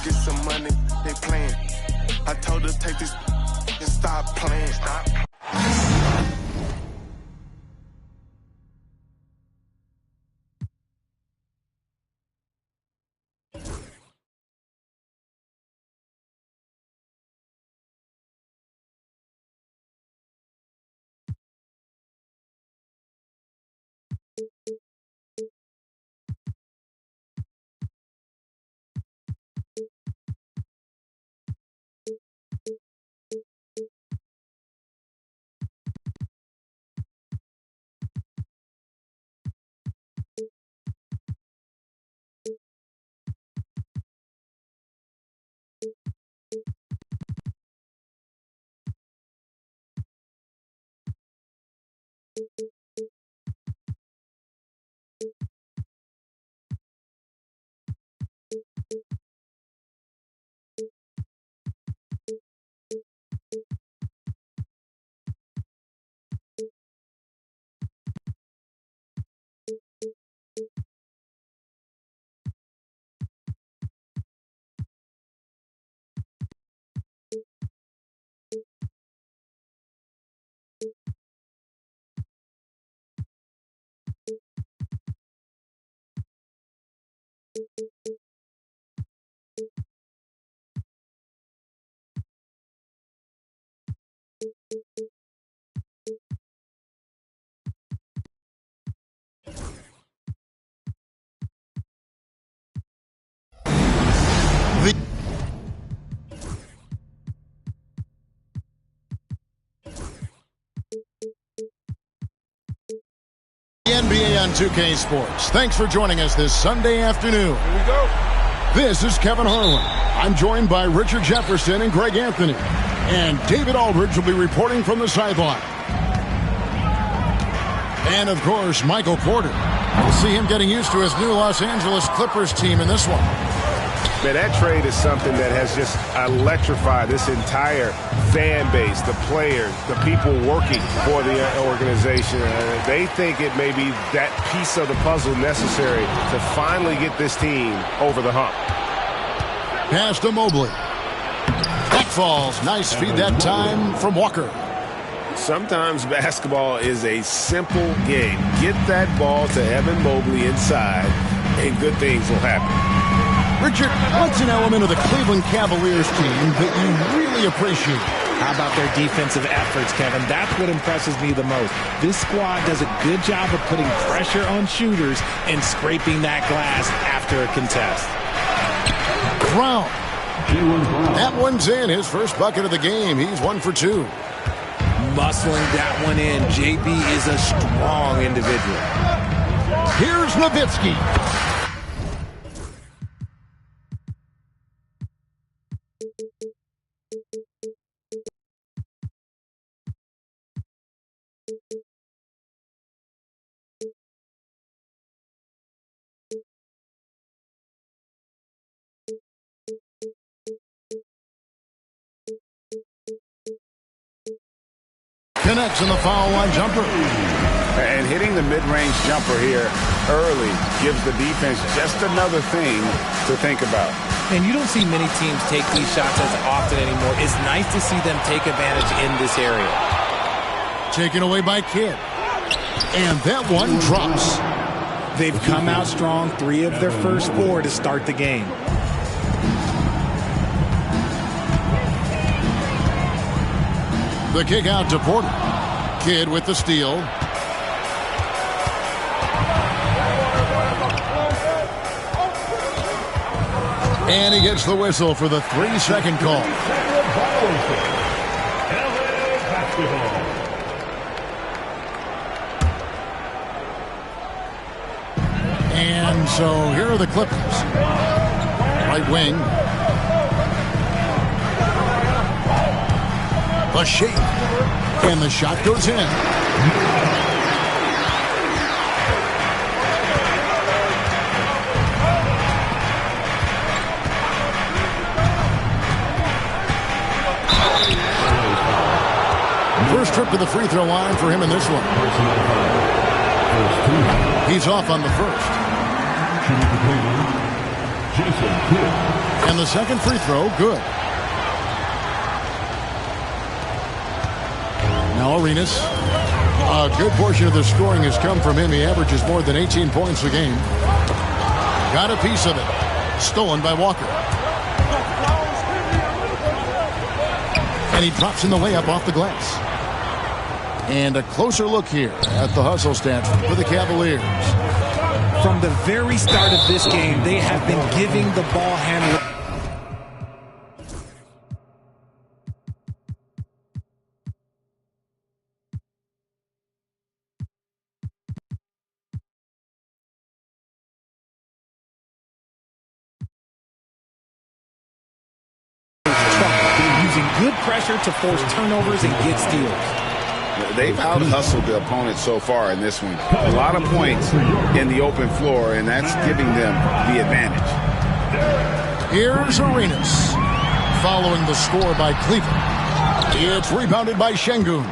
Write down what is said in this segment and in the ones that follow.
get some money, they playing. I told her take this and stop playing. Stop. NBA on 2K Sports. Thanks for joining us this Sunday afternoon. Here we go. This is Kevin Harlan. I'm joined by Richard Jefferson and Greg Anthony. And David Aldridge will be reporting from the sideline. And, of course, Michael Porter. We'll see him getting used to his new Los Angeles Clippers team in this one. Man, that trade is something that has just electrified this entire fan base, the players, the people working for the organization. They think it may be that piece of the puzzle necessary to finally get this team over the hump. Pass to Mobley. That falls. Nice feed that time from Walker. Sometimes basketball is a simple game. Get that ball to Evan Mobley inside, and good things will happen. Richard, what's an element of the Cleveland Cavaliers team that you really appreciate? How about their defensive efforts, Kevin? That's what impresses me the most. This squad does a good job of putting pressure on shooters and scraping that glass after a contest. Brown. That one's in. His first bucket of the game. He's 1 for 2. Muscling that one in. JB is a strong individual. Here's Nowitzki. Connects in the foul line jumper. And hitting the mid-range jumper here early gives the defense just another thing to think about. And you don't see many teams take these shots as often anymore. It's nice to see them take advantage in this area. Taken away by Kidd. And that one drops. They've come out strong, 3 of their first 4 to start the game. The kick out to Porter. Kidd with the steal. And he gets the whistle for the 3-second call. And so here are the Clippers. Right wing. A shake. And the shot goes in. First trip to the free throw line for him in this one. He's off on the first. And the second free throw, good. Now Arenas. A good portion of the scoring has come from him. He averages more than 18 points a game. Got a piece of it. Stolen by Walker. And he drops in the layup off the glass. And a closer look here at the hustle stats for the Cavaliers. From the very start of this game, they have been giving the ball handler. Using good pressure to force turnovers and get steals. They've out-hustled the opponent so far in this one. A lot of points in the open floor, and that's giving them the advantage. Here's Arenas. Following the score by Cleveland. It's rebounded by Şengün.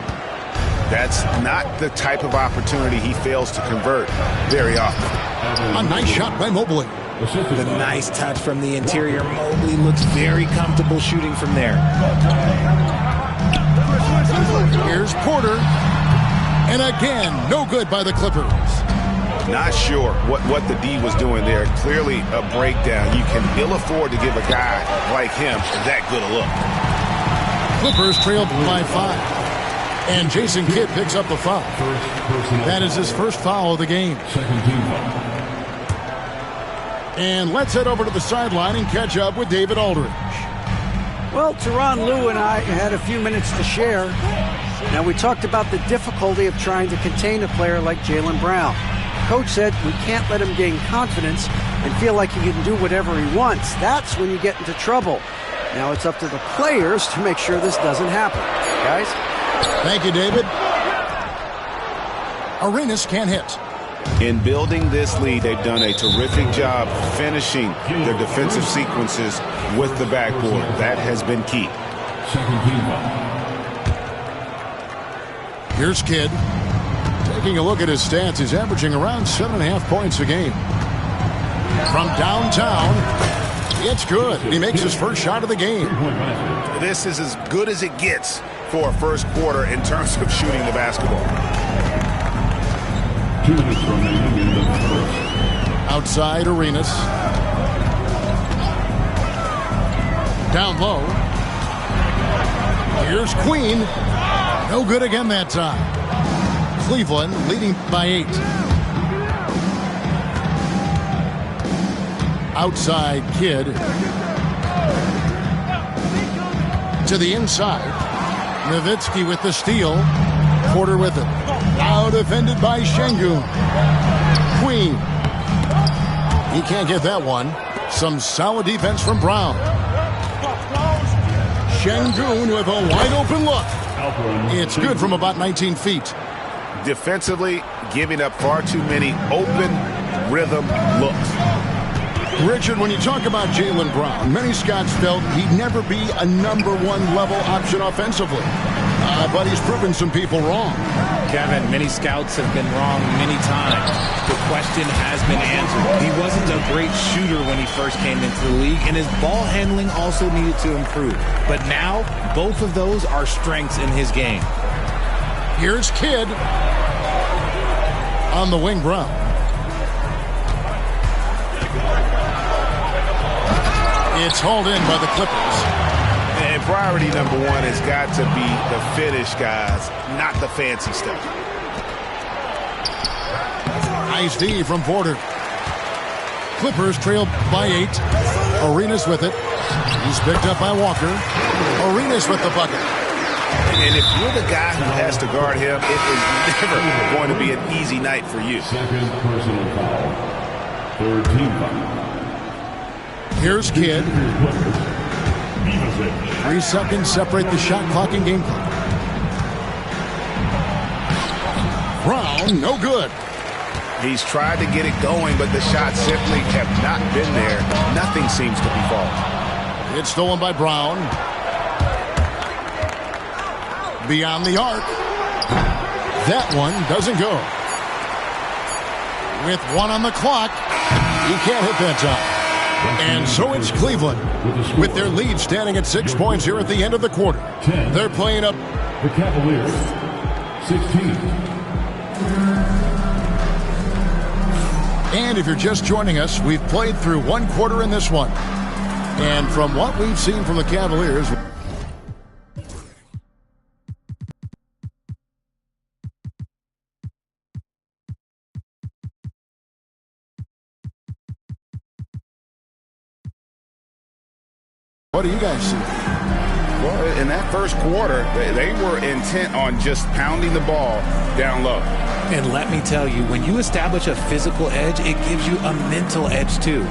That's not the type of opportunity he fails to convert very often. A nice shot by Mobley. The nice touch from the interior. Mobley looks very comfortable shooting from there. Here's Porter. And again, no good by the Clippers. Not sure what the D was doing there. Clearly a breakdown. You can ill afford to give a guy like him that good a look. Clippers trailed by 5. And Jason Kidd picks up the foul. That is his first foul of the game. And let's head over to the sideline and catch up with David Aldridge. Well, Tyronn Lue and I had a few minutes to share. Now, we talked about the difficulty of trying to contain a player like Jaylen Brown. Coach said we can't let him gain confidence and feel like he can do whatever he wants. That's when you get into trouble. Now it's up to the players to make sure this doesn't happen. Guys? Thank you, David. Arenas can't hit. In building this lead, they've done a terrific job finishing their defensive sequences with the backboard. That has been key. Here's Kidd. Taking a look at his stats, he's averaging around 7.5 points a game. From downtown, it's good. He makes his first shot of the game. This is as good as it gets for a first quarter in terms of shooting the basketball. 2 minutes remaining in the first. Outside Arenas. Down low. Here's Queen. No good again that time. Cleveland leading by 8. Outside Kidd. To the inside. Nowitzki with the steal. Porter with it. Now defended by Şengün. Queen. He can't get that one. Some solid defense from Brown. Şengün with a wide open look. It's good from about 19 feet. Defensively, giving up far too many open rhythm looks. Richard, when you talk about Jaylen Brown, many scouts felt he'd never be a #1 level option offensively. But he's proven some people wrong. Kevin, many scouts have been wrong many times. The question has been answered. He wasn't a great shooter when he first came into the league, and his ball handling also needed to improve. But now, both of those are strengths in his game. Here's Kidd. On the wing, Brown. It's hauled in by the Clippers. And priority number 1 has got to be the finish, guys, not the fancy stuff. Nice D from Porter. Clippers trail by 8. Arenas with it. He's picked up by Walker. Arenas with the bucket. And if you're the guy who has to guard him, it is never going to be an easy night for you. Second personal foul. Third team foul. Here's Kidd. 3 seconds separate the shot clock and game clock. Brown, no good. He's tried to get it going, but the shots simply have not been there. Nothing seems to be falling. It's stolen by Brown. Beyond the arc. That one doesn't go. With 1 on the clock, he can't hit that time. And so it's Cleveland with their lead standing at 6 points here at the end of the quarter. They're playing up The Cavaliers, 16. And if you're just joining us, we've played through one quarter in this one. And from what we've seen from the Cavaliers, what do you guys see? Well, in that first quarter, they were intent on just pounding the ball down low. And let me tell you, when you establish a physical edge, it gives you a mental edge too.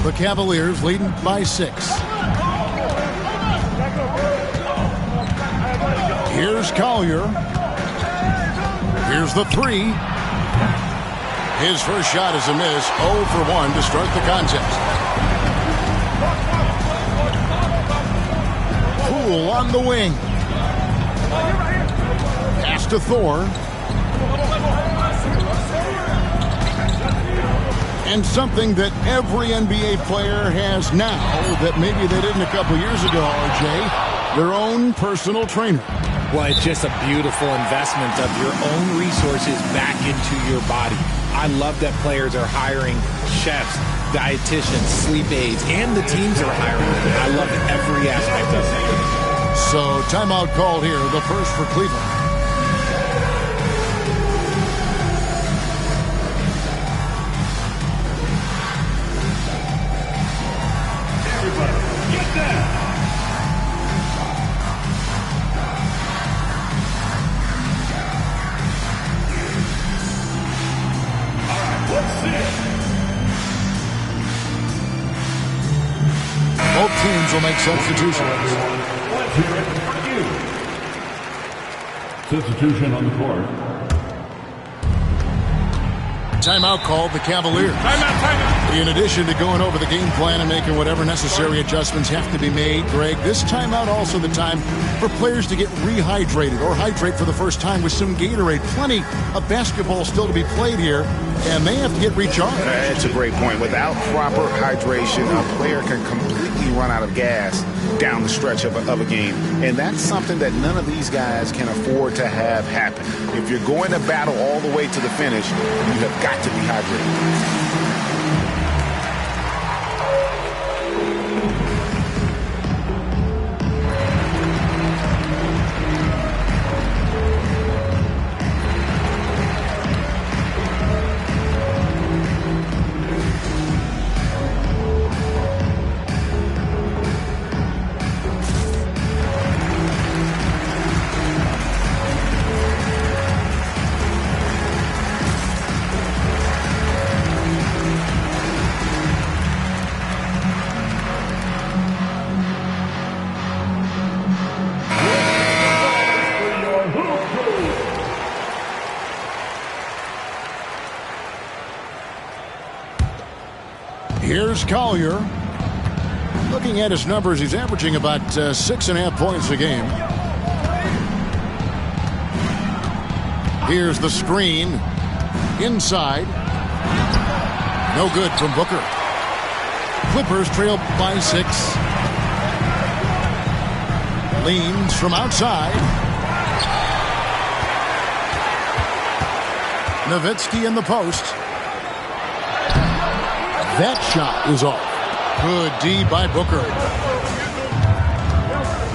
The Cavaliers leading by 6. Here's Collier. Here's the 3. His first shot is a miss. 0 for 1 to start the contest. Poole on the wing. Pass to Thor. And something that every NBA player has now that maybe they didn't a couple years ago, RJ, their own personal trainer. Well, it's just a beautiful investment of your own resources back into your body. I love that players are hiring chefs, dietitians, sleep aides, and the teams are hiring them. I love every aspect of it. So timeout called here, the first for Cleveland. Everybody, get down. All right, let's sit. Both teams will make substitutions. Let's hear it for you. Substitution on the court. Timeout called the Cavaliers. Timeout. In addition to going over the game plan and making whatever necessary adjustments have to be made, Greg, this timeout also the time for players to get rehydrated or hydrate for the first time with some Gatorade. Plenty of basketball still to be played here, and they have to get recharged. That's a great point. Without proper hydration, a player can completely run out of gas down the stretch of a game. And that's something that none of these guys can afford to have happen. If you're going to battle all the way to the finish, you have got to be hydrated. Here's Collier. Looking at his numbers, he's averaging about 6.5 points a game. Here's the screen. Inside. No good from Booker. Clippers trail by 6. Leans from outside. Nowitzki in the post. That shot is off. Good D by Booker.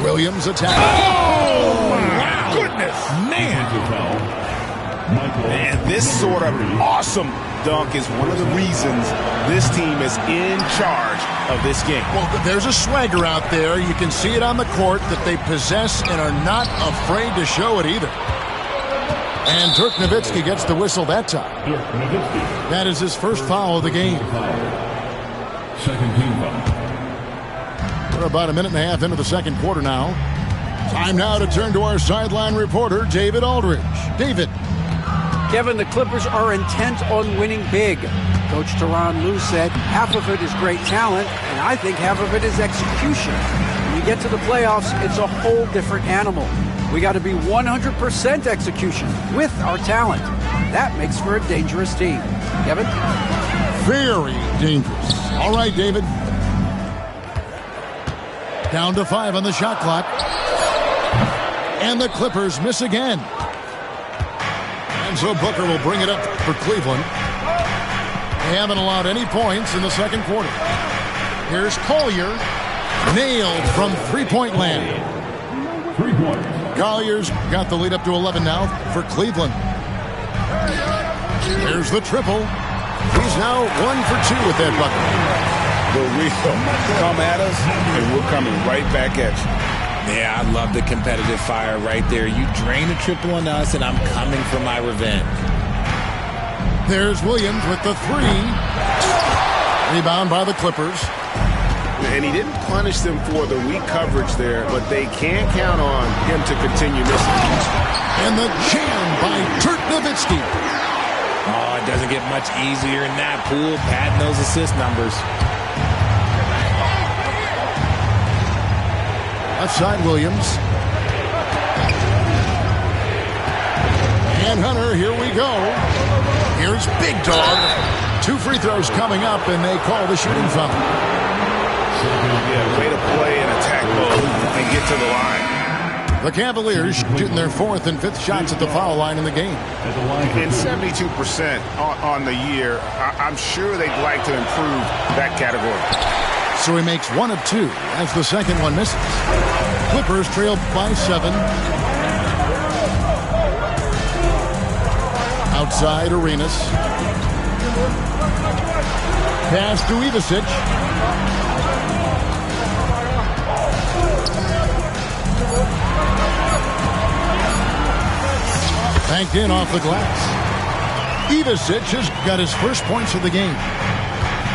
Williams attack. Oh, my goodness. Man. And this sort of awesome dunk is one of the reasons this team is in charge of this game. Well, there's a swagger out there. You can see it on the court that they possess and are not afraid to show it either. And Dirk Nowitzki gets the whistle that time. That is his first foul of the game. Second team foul. We're about a minute and a half into the second quarter now. Time now to turn to our sideline reporter, David Aldridge. David. Kevin, the Clippers are intent on winning big. Coach Tyronn Lue said half of it is great talent, and I think half of it is execution. When you get to the playoffs, it's a whole different animal. We got to be 100% execution with our talent. That makes for a dangerous team. Kevin? Very dangerous. All right, David. Down to 5 on the shot clock. And the Clippers miss again. And so Booker will bring it up for Cleveland. They haven't allowed any points in the second quarter. Here's Collier. Nailed from three-point land. 3 points. Collier's got the lead up to 11 now for Cleveland. Here's the triple. He's now 1 for 2 with that bucket. But we come at us, and we're coming right back at you. Yeah, I love the competitive fire right there. You drain a triple on us, and I'm coming for my revenge. There's Williams with the 3. Rebound by the Clippers. And he didn't punish them for the weak coverage there, but they can't count on him to continue missing. And the jam by Dirk Nowitzki. Oh, it doesn't get much easier in that pool. Padding those assist numbers. Left side, Williams. And Hunter, here we go. Here's Big Dog. 2 free throws coming up, and they call the shooting foul. Yeah, way to play in attack mode and get to the line. The Cavaliers shooting their 4th and 5th shots at the foul line in the game. And 72% on the year. I'm sure they'd like to improve that category. So he makes 1 of 2 as the second one misses. Clippers trail by 7. Outside, Arenas. Pass to Ivasic. Banked in off the glass. Ivasic has got his first points of the game.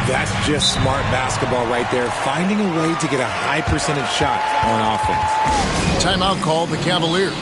That's just smart basketball right there. Finding a way to get a high percentage shot on offense. Timeout called the Cavaliers.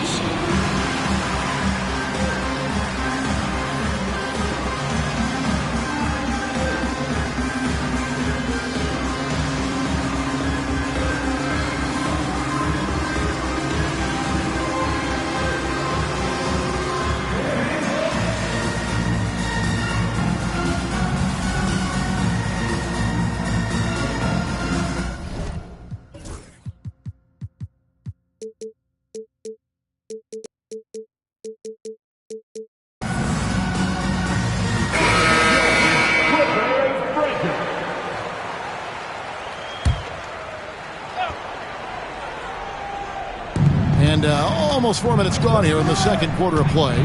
And almost 4 minutes gone here in the second quarter of play.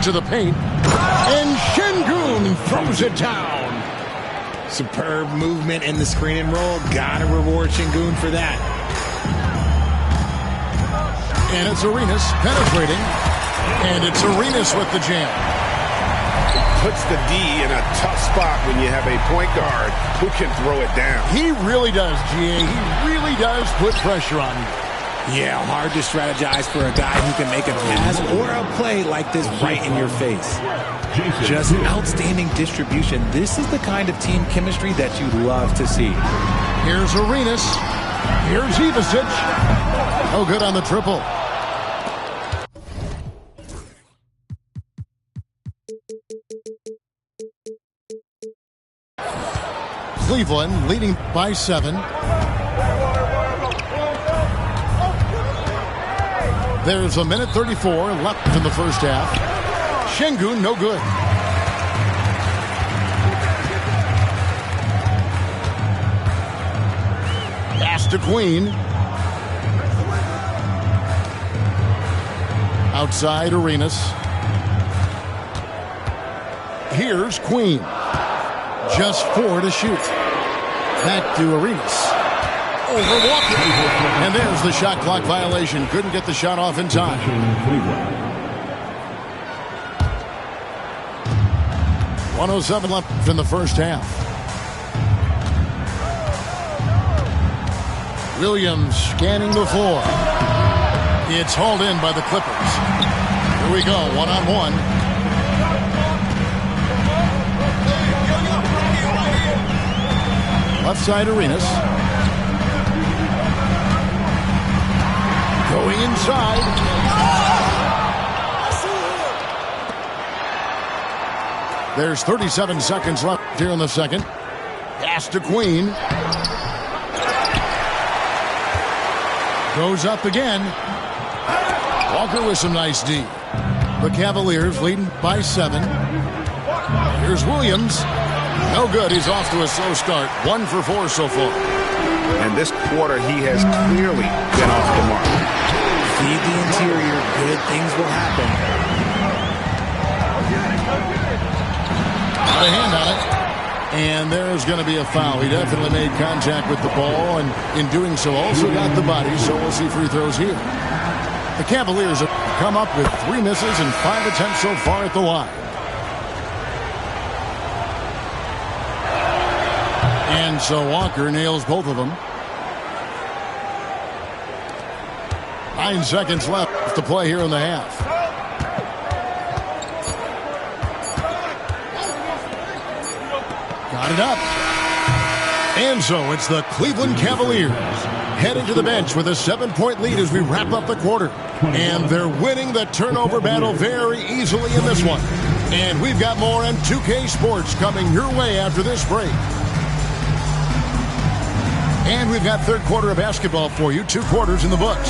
To the paint. And Şengün throws it down. Superb movement in the screen and roll. Gotta reward Şengün for that. And it's Arenas penetrating. And it's Arenas with the jam. Puts the D in a tough spot when you have a point guard who can throw it down. He really does, GA. He really does put pressure on you. Yeah, hard to strategize for a guy who can make a pass or a play like this right in your face. Just outstanding distribution. This is the kind of team chemistry that you love to see. Here's Arenas. Here's Ivasic. No good on the triple. Cleveland leading by 7. There's a minute 34 left in the first half. Şengün, no good. Pass to Queen. Outside, Arenas. Here's Queen. Just 4 to shoot. Back to Arenas. Over Walker. And there's the shot clock violation. Couldn't get the shot off in time. 1:07 left in the first half. Williams scanning the floor. It's hauled in by the Clippers. Here we go, one-on-one. Left side, Arenas. Going inside. There's 37 seconds left here in the second. Pass to Queen. Goes up again. Walker with some nice D. The Cavaliers leading by 7. Here's Williams. No good. He's off to a slow start. 1 for 4 so far. And this quarter, he has clearly been off the mark. Feed the interior. Good things will happen. Got a hand on it. And there's going to be a foul. He definitely made contact with the ball, and in doing so also got the body, so we'll see free throws here. The Cavaliers have come up with 3 misses and 5 attempts so far at the line. And so Walker nails both of them. 9 seconds left to play here in the half. Got it up. And so it's the Cleveland Cavaliers heading to the bench with a 7-point lead as we wrap up the quarter. And they're winning the turnover battle very easily in this one. And we've got more on 2K Sports coming your way after this break. And we've got third quarter of basketball for you. 2 quarters in the books.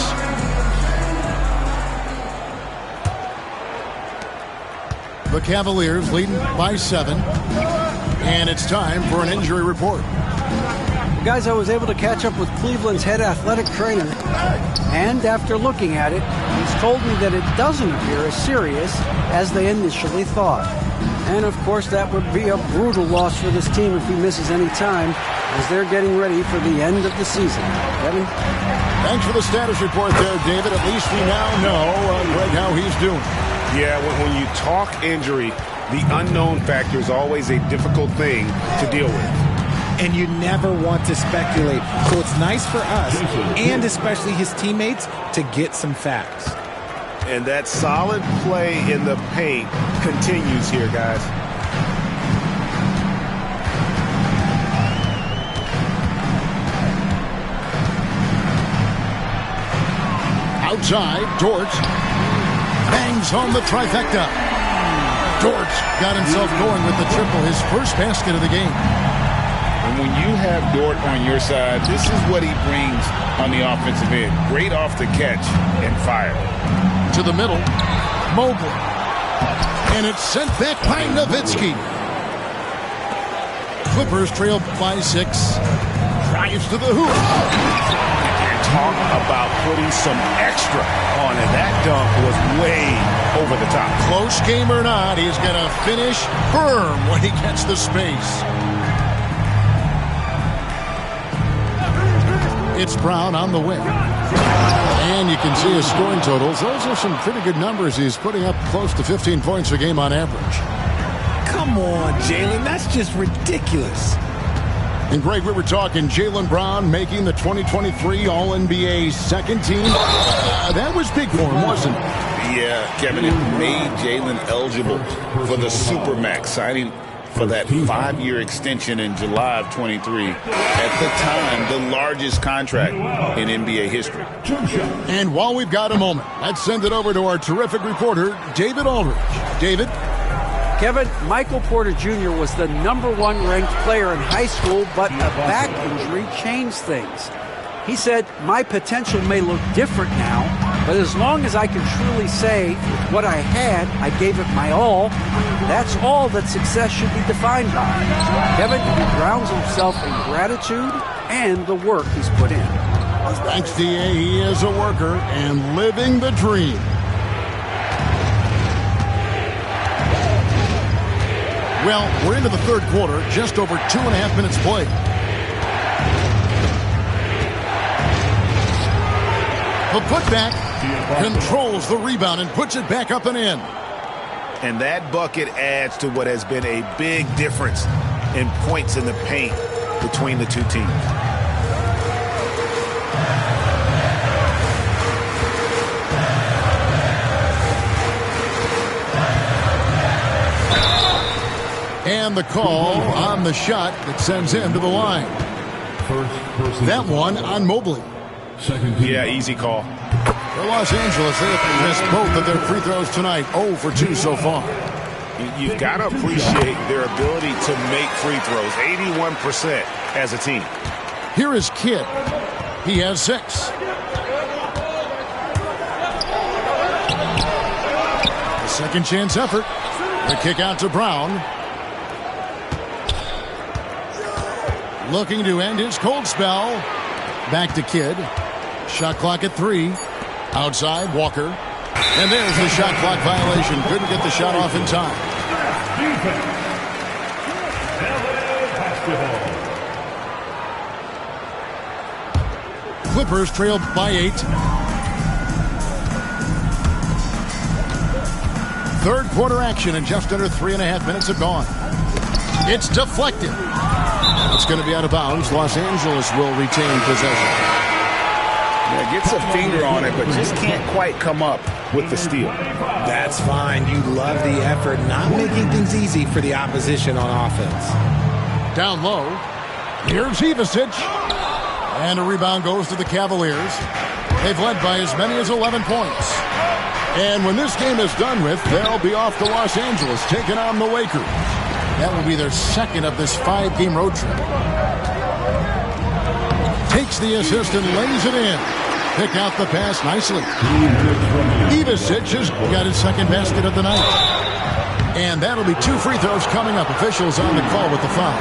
The Cavaliers leading by 7. And it's time for an injury report. Guys, I was able to catch up with Cleveland's head athletic trainer. And after looking at it, he's told me that it doesn't appear as serious as they initially thought. And, of course, that would be a brutal loss for this team if he misses any time as they're getting ready for the end of the season. Kevin? Thanks for the status report there, David. At least we now know, Greg, how he's doing. Yeah, when you talk injury, the unknown factor is always a difficult thing to deal with. And you never want to speculate. So it's nice for us, and especially his teammates, to get some facts. And that solid play in the paint continues here, guys. Outside, Dort bangs home the trifecta. Dort got himself going with the triple, his first basket of the game. And when you have Dort on your side, this is what he brings on the offensive end. Great off the catch and fire. To the middle, Mobley. And it's sent back by Nowitzki. Clippers trail by 6. Drives to the hoop. Talk about putting some extra on it. That dunk was way over the top. Close game or not, he's going to finish firm when he gets the space. It's Brown on the wing. And you can see his scoring totals. Those are some pretty good numbers. He's putting up close to 15 points a game on average. Come on, Jalen. That's just ridiculous. And, Greg, we were talking Jaylen Brown making the 2023 All-NBA second team. That was big for him, wasn't it? Yeah, Kevin, it made Jalen eligible for the Supermax, signing for that 5-year extension in July of 23. At the time, the largest contract in NBA history. And while we've got a moment, let's send it over to our terrific reporter, David Aldridge. David? Kevin, Michael Porter Jr. was the #1 ranked player in high school, but a back injury changed things. He said, "My potential may look different now, but as long as I can truly say with what I had, I gave it my all, that's all that success should be defined by." Kevin, he grounds himself in gratitude and the work he's put in. Thanks, D.A. He is a worker and living the dream. Well, we're into the third quarter, just over 2.5 minutes played. The putback controls the rebound and puts it back up and in. And that bucket adds to what has been a big difference in points in the paint between the two teams. And the call on the shot that sends him to the line. That one on Mobley. Yeah, easy call. For Los Angeles, they have missed both of their free throws tonight. 0 for 2 so far. You've got to appreciate their ability to make free throws. 81% as a team. Here is Kidd. He has 6. A second chance effort. The kick out to Brown. Looking to end his cold spell. Back to Kidd. Shot clock at 3. Outside, Walker. And there's the shot clock violation. Couldn't get the shot off in time. Clippers trailed by 8. Third quarter action, and just under 3.5 minutes have gone. It's deflected. It's going to be out of bounds. Los Angeles will retain possession. Yeah, gets a finger on it, but just can't quite come up with the steal. That's fine. You love the effort, not making things easy for the opposition on offense. Down low. Here's Ivasic. And a rebound goes to the Cavaliers. They've led by as many as 11 points. And when this game is done with, they'll be off to Los Angeles, taking on the Lakers. That will be their second of this 5-game road trip. Takes the assist and lays it in. Pick out the pass nicely. Ivasic has got his second basket of the night. And that'll be 2 free throws coming up. Officials on the call with the foul.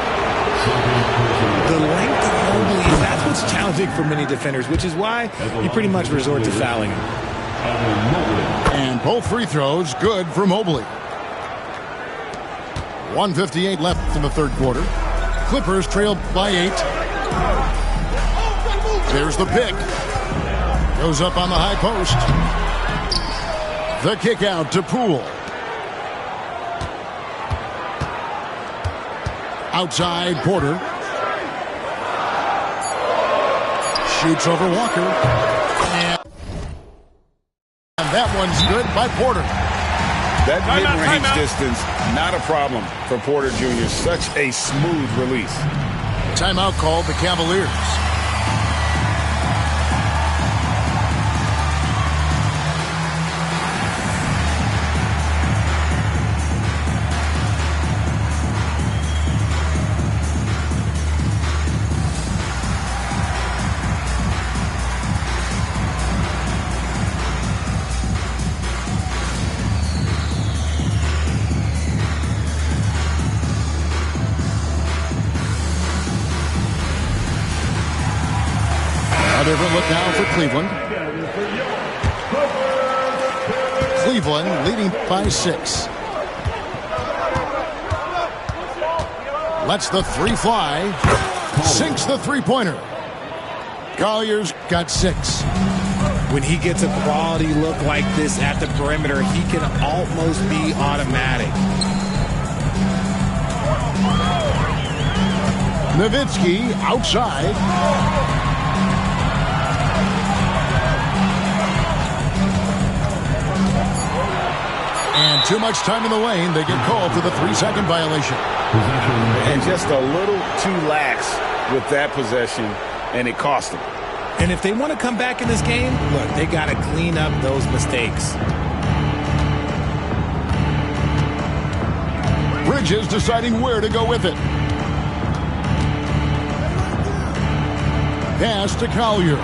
The length of Mobley, that's what's challenging for many defenders, which is why you pretty much resort to fouling him. And both free throws good for Mobley. 1:58 left in the third quarter. Clippers trailed by 8. There's the pick. Goes up on the high post. The kick out to Poole. Outside, Porter. Shoots over Walker. And that one's good by Porter. That mid-range distance, not a problem for Porter Jr. Such a smooth release. Timeout called the Cavaliers. A different look now for Cleveland. Cleveland leading by 6. Lets the 3 fly. Sinks the three-pointer. Collier's got 6. When he gets a quality look like this at the perimeter, he can almost be automatic. Nowitzki outside. And too much time in the lane. They get called for the 3-second violation. And just a little too lax with that possession, and it cost them. And if they want to come back in this game, look, they got to clean up those mistakes. Bridges deciding where to go with it. Pass to Collier.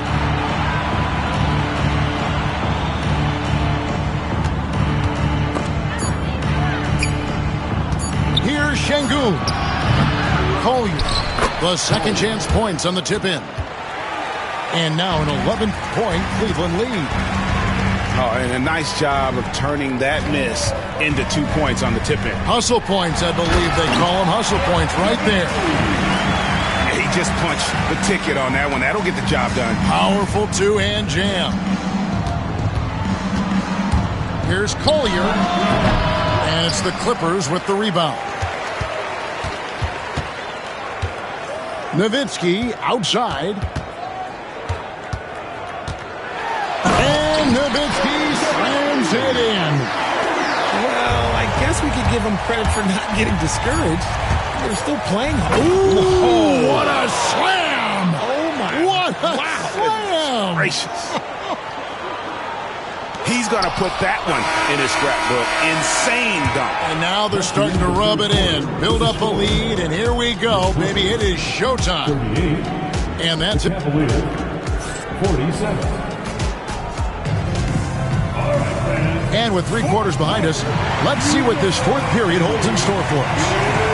Here's Şengün. Collier. The second chance points on the tip-in. And now an 11-point Cleveland lead. Oh, and a nice job of turning that miss into 2 points on the tip-in. Hustle points, I believe they call them. Hustle points right there. He just punched the ticket on that one. That'll get the job done. Powerful two-hand jam. Here's Collier. And it's the Clippers with the rebound. Nowitzki outside. And Nowitzki slams it in. Well, I guess we could give them credit for not getting discouraged. They're still playing. Ooh, what a slam! Oh, my. What a slam! Gracious. He's going to put that one in his scrapbook. Insane dunk. And now they're starting to rub it in, build up a lead, and here we go, baby. It is showtime. And that's it. 47. And with 3 quarters behind us, let's see what this 4th period holds in store for us.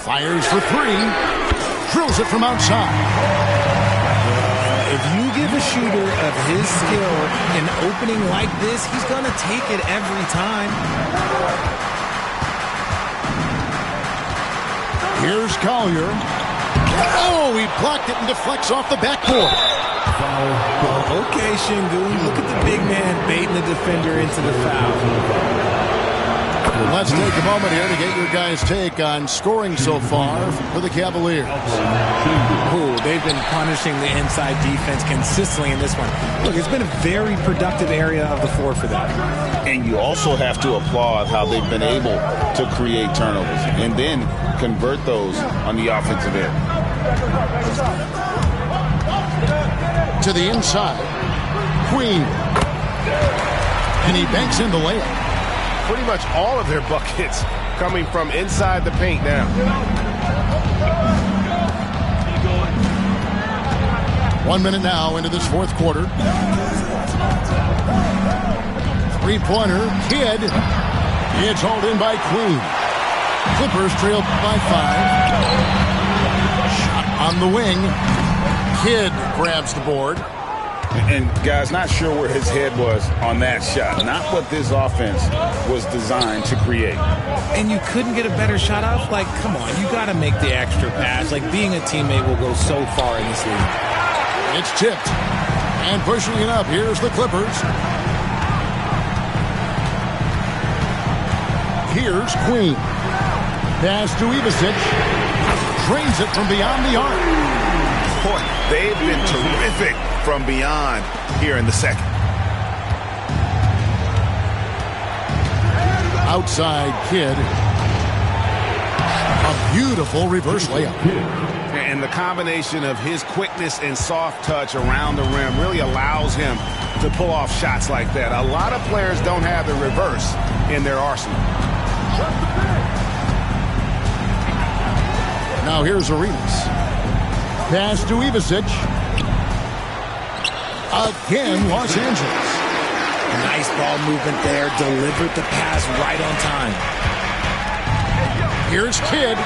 Fires for 3. Drills it from outside. If you give a shooter of his skill an opening like this, he's going to take it every time. Here's Collier. Oh, he blocked it and deflects off the backboard. Okay, Şengün, look at the big man baiting the defender into the foul. Let's take a moment here to get your guys' take on scoring so far for the Cavaliers. Ooh, they've been punishing the inside defense consistently in this one. Look, it's been a very productive area of the floor for them. And you also have to applaud how they've been able to create turnovers and then convert those on the offensive end. To the inside. Queen. And he banks in the layup. Pretty much all of their buckets coming from inside the paint now. 1 minute now into this 4th quarter. 3-pointer, Kidd. It's hauled in by Queen. Clippers trail by 5. Shot on the wing. Kidd grabs the board. And, guys, not sure where his head was on that shot. Not what this offense was designed to create. And you couldn't get a better shot off? Like, come on, you got to make the extra pass. Like, being a teammate will go so far in this league. It's tipped. And pushing it up, here's the Clippers. Here's Queen. Pass to Ivicic. Drains it from beyond the arc. Boy, they've been terrific from beyond here in the second. Outside Kidd. A beautiful reverse layup. And the combination of his quickness and soft touch around the rim really allows him to pull off shots like that. A lot of players don't have the reverse in their arsenal. Now here's Arenas. Pass to Ivicic. Again, Los Angeles. Nice ball movement there. Delivered the pass right on time. Here's Kidd.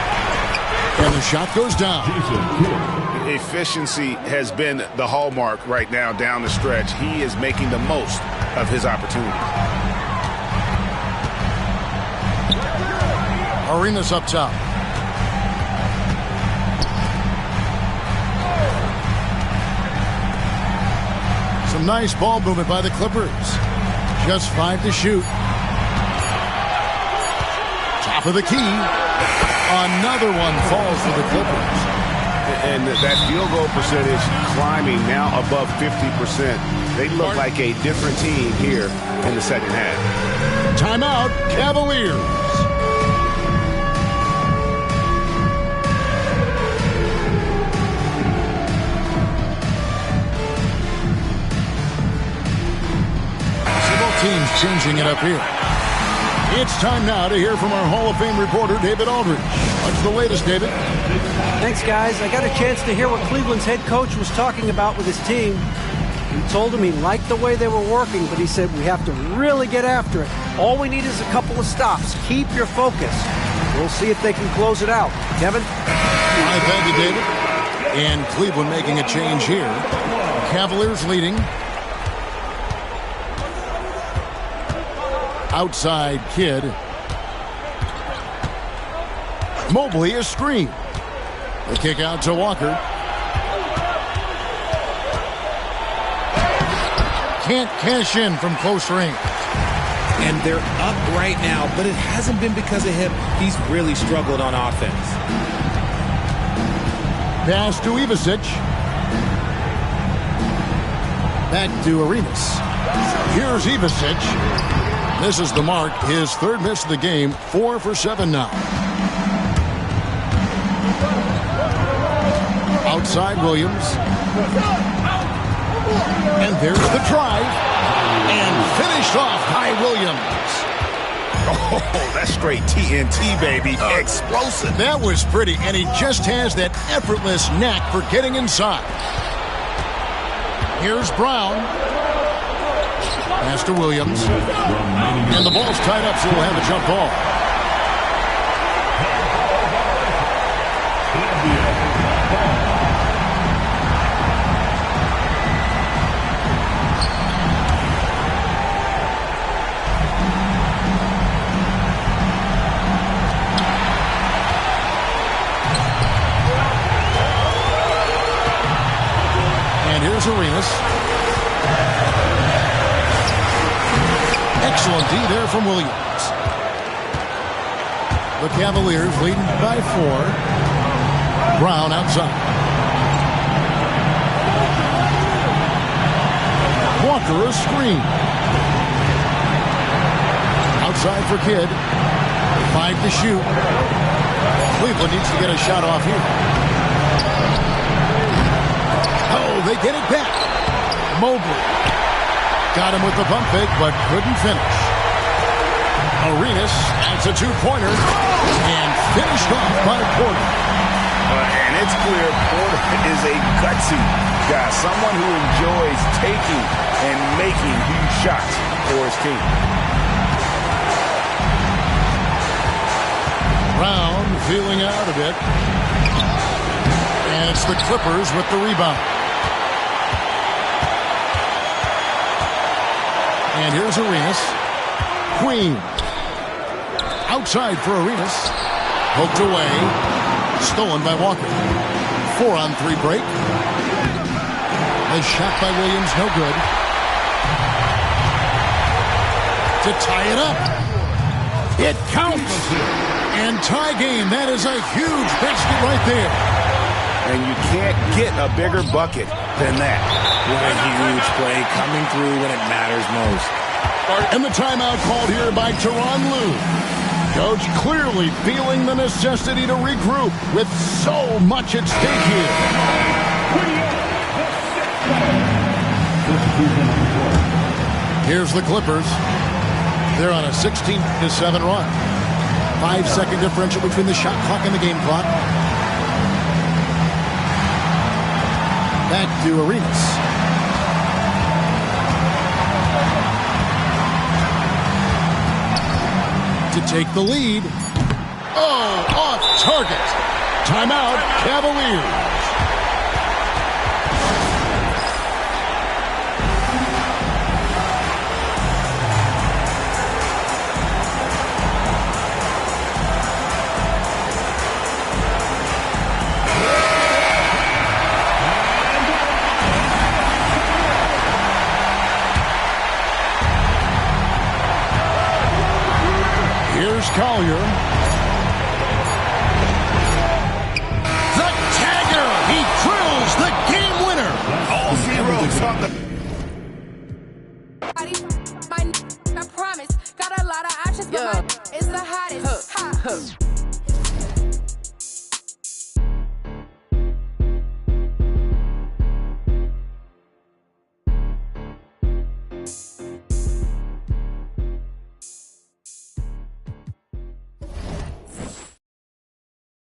And the shot goes down. Efficiency has been the hallmark right now down the stretch. He is making the most of his opportunities. Arenas up top. Some nice ball movement by the Clippers. Just 5 to shoot. Top of the key. Another one falls for the Clippers. And that field goal percentage climbing now above 50%. They look like a different team here in the second half. Timeout, Cavaliers. Teams changing it up here. It's time now to hear from our Hall of Fame reporter, David Aldridge. What's the latest, David? Thanks, guys. I got a chance to hear what Cleveland's head coach was talking about with his team. He told him he liked the way they were working, but he said we have to really get after it. All we need is a couple of stops. Keep your focus. We'll see if they can close it out. Kevin? All right, thank you, David. And Cleveland making a change here. Cavaliers leading. Outside Kidd. Mobley a screen. The kick out to Walker. Can't cash in from close range. And they're up right now, but it hasn't been because of him. He's really struggled on offense. Pass to Ivicic. Back to Arenas. Here's Ivasic. Misses the mark. His third miss of the game. 4 for 7 now. Outside Williams. And there's the drive. And finished off by Williams. Oh, that's straight TNT, baby. Explosive. That was pretty, and he just has that effortless knack for getting inside. Here's Brown. Pass to Williams. And the ball's tied up, so we'll have a jump ball. Here's Arenas. Excellent D there from Williams. The Cavaliers leading by 4. Brown outside. Walker a screen. Outside for Kidd. 5 to shoot. Cleveland needs to get a shot off here. They get it back. Mobley got him with the pump fake, but couldn't finish. Arenas adds a 2-pointer and finished off by Porter. And it's clear Porter is a gutsy guy, someone who enjoys taking and making huge shots for his team. Brown feeling out a bit. And it's the Clippers with the rebound. And here's Arenas. Queen. Outside for Arenas. Poked away. Stolen by Walker. 4-on-3 break. A shot by Williams, no good. To tie it up. It counts. And tie game. That is a huge basket right there. And you can't get a bigger bucket than that. What a huge play coming through when it matters most. And the timeout called here by Tyronn Lue. Coach clearly feeling the necessity to regroup with so much at stake here. Here's the Clippers. They're on a 16-7 run. 5-second differential between the shot clock and the game clock. Back to Arenas. To take the lead. Oh, off target. Timeout, Cavaliers. Collier. The tagger. He drills the game winner. All zeros on the... I promise. Got a lot of options, but it's the hottest.